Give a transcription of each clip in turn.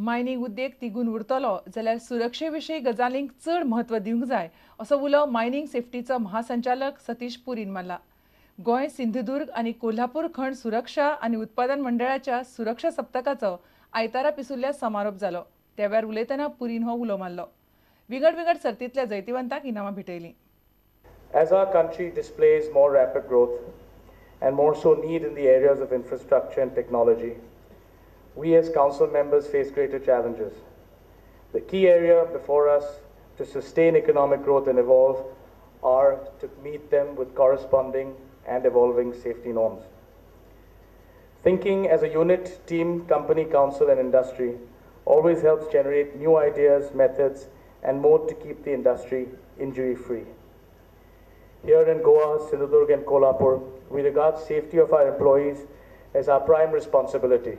Mining उद्देग तिगून उरतलो जाल्यार सुरक्षेविशीं गजालींक चड म्हत्व दिवंक जाय असो उलो मायनिंग सेफ्टीचो महासंचालक सतीश पुरीन मारला. गोंय, सिंधुदुर्ग आनी कोल्हापूर खंड सुरक्षा आनी उत्पादन मंडळाच्या सुरक्षा सप्तकाचो आयतारा पिसुल्ल्या समारोप जालो. त्या वेळार उलयतना पुरीन हो उलो मारलो. विंगड सर्तींतल्या जैतिवंतांक इनामां भेटयलीं. As our country displays more rapid growth and more so need in the areas of infrastructure and technology, we as council members face greater challenges. The key area before us to sustain economic growth and evolve are to meet them with corresponding and evolving safety norms. Thinking as a unit, team, company, council and industry always helps generate new ideas, methods and mode to keep the industry injury-free. Here in Goa, Sindhudurg and Kolhapur, we regard safety of our employees as our prime responsibility.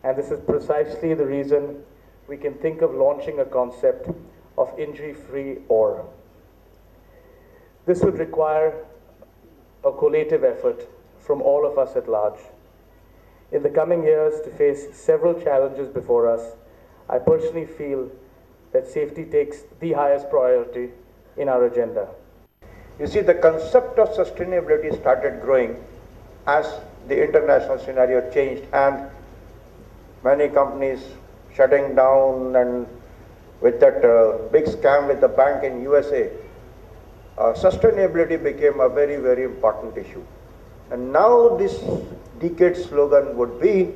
And this is precisely the reason we can think of launching a concept of injury-free ore. This would require a collaborative effort from all of us at large. In the coming years, to face several challenges before us, I personally feel that safety takes the highest priority in our agenda. You see, the concept of sustainability started growing as the international scenario changed and many companies shutting down, and with that big scam with the bank in USA, sustainability became a very, very important issue. And now this decade slogan would be,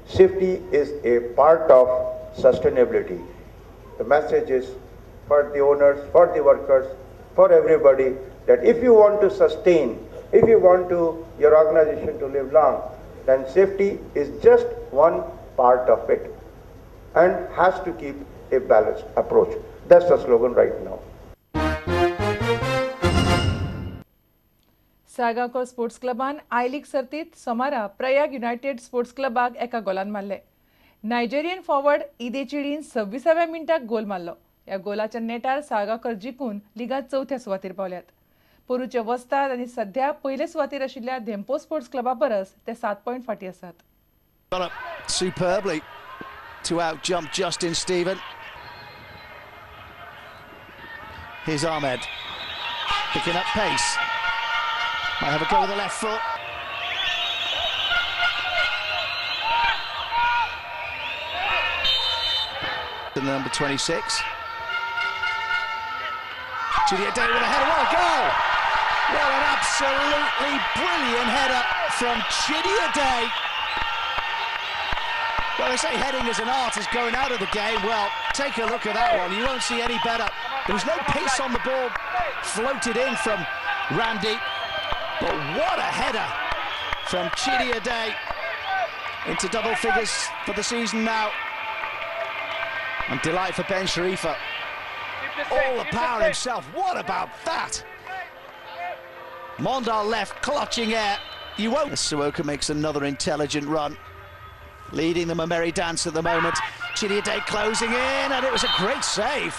safety is a part of sustainability. The message is for the owners, for the workers, for everybody, that if you want to sustain, if you want your organization to live long, then safety is just one part of it and has to keep a balanced approach. That's the slogan right now. Salgaocar Sports Cluban I-League सर्तीत सोमारा Prayag United sports क्लबाक एका Golan मारले. Nigerian forward ईदे चिडीन 26व्या मिनटाक गोल मारलो. या गोलाच्या नेटार साळगांवकर जिखून लिगात चवथ्या सुवातेर पावल्यात. पोरूचे वस्ताद आनी सध्या पयले सुवातेर आशिल्ल्या धेंपो स्पोर्ट्स क्लबा परस ते 7 पॉयंट फाटीं आसात. Superbly to out-jump Justin Stephen. Here's Ahmed picking up pace. Might have a go with the left foot. And number 26. Edeh Chidi with a header. What a goal! Well, an absolutely brilliant header from Edeh. Well, they say heading is an art, is going out of the game. Well, take a look at that one. You won't see any better. There was no pace on the ball. Floated in from Randy. But what a header from Edeh. Into double figures for the season now. And delight for Ben Sharifa. All the power himself. What about that? Mondal left, clutching air. You won't. Salgaocar makes another intelligent run, leading them a merry dance at the moment. Edeh closing in, and it was a great save.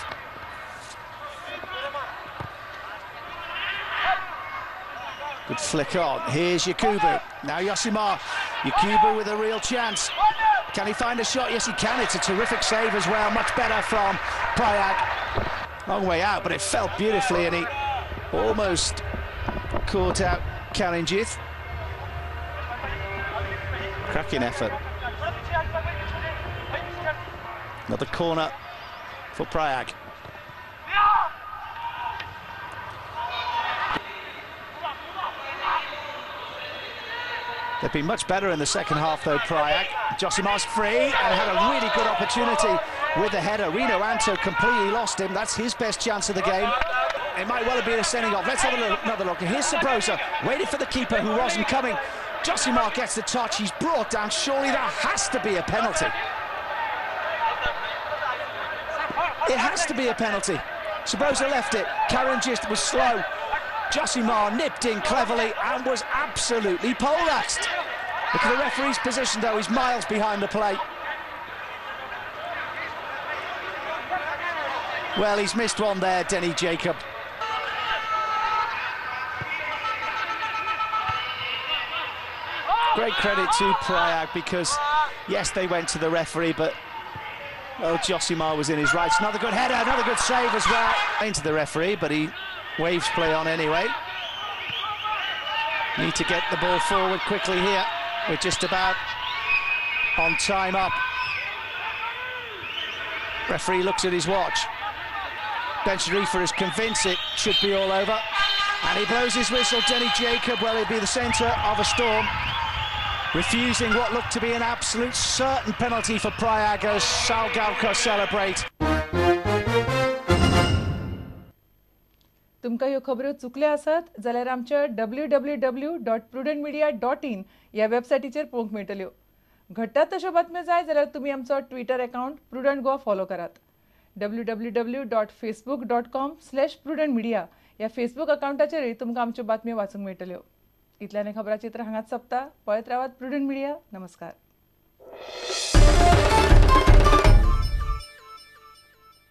Good flick on. Here's Yakubu. Now Yosimar. Yakubu with a real chance. Can he find a shot? Yes, he can. It's a terrific save as well. Much better from Prayag. Long way out, but it felt beautifully, and he almost caught out Karinjith. Cracking effort. Another corner for Prayag. They've been much better in the second half though, Prayag. Josimar's free and had a really good opportunity with the header. Rino Anto completely lost him. That's his best chance of the game. It might well have been a sending off. Let's have another look. And here's Sabrosa, waited for the keeper who wasn't coming. Josimar gets the touch. He's brought down. Surely that has to be a penalty. It has to be a penalty. Sabrosa left it. Karinjith was slow. Josimar nipped in cleverly and was absolutely poleaxed. Look at the referee's position though, he's miles behind the plate. Well, he's missed one there, Denny Jacob. Great credit to Prayag because, yes, they went to the referee, but Well, Josimar was in his rights. Another good header, another good save as well. Into the referee, but he waves play on anyway. Need to get the ball forward quickly here. We're just about on time up. Referee looks at his watch. Bench referee is convinced it should be all over. And he blows his whistle. Denny Jacob, well, he'll be the centre of a storm, refusing what looked to be an absolute certain penalty for Prayag as Salgaocar celebrate. तुमकां ह्यो खबरो चुकल्यो आसत जाल्यार आमच्या www.prudentmedia.in ह्या वेबसायटीचेर पळोवंक मेळटल्यो. घडटात तश्यो बातम्यो जाय जाल्यार तुमी आमचो Twitter account Prudent Goa follow करात. www.facebook.com/prudentmedia ह्या फेसबूक अकाउंटाचेरय तुमकां आमच्यो बातम्यो वाचूंक मेळटल्यो. इतल्यान खबरां चित्र हांगाच सोंपता. पळयत रावात प्रुडंट मिडिया. नमस्कार.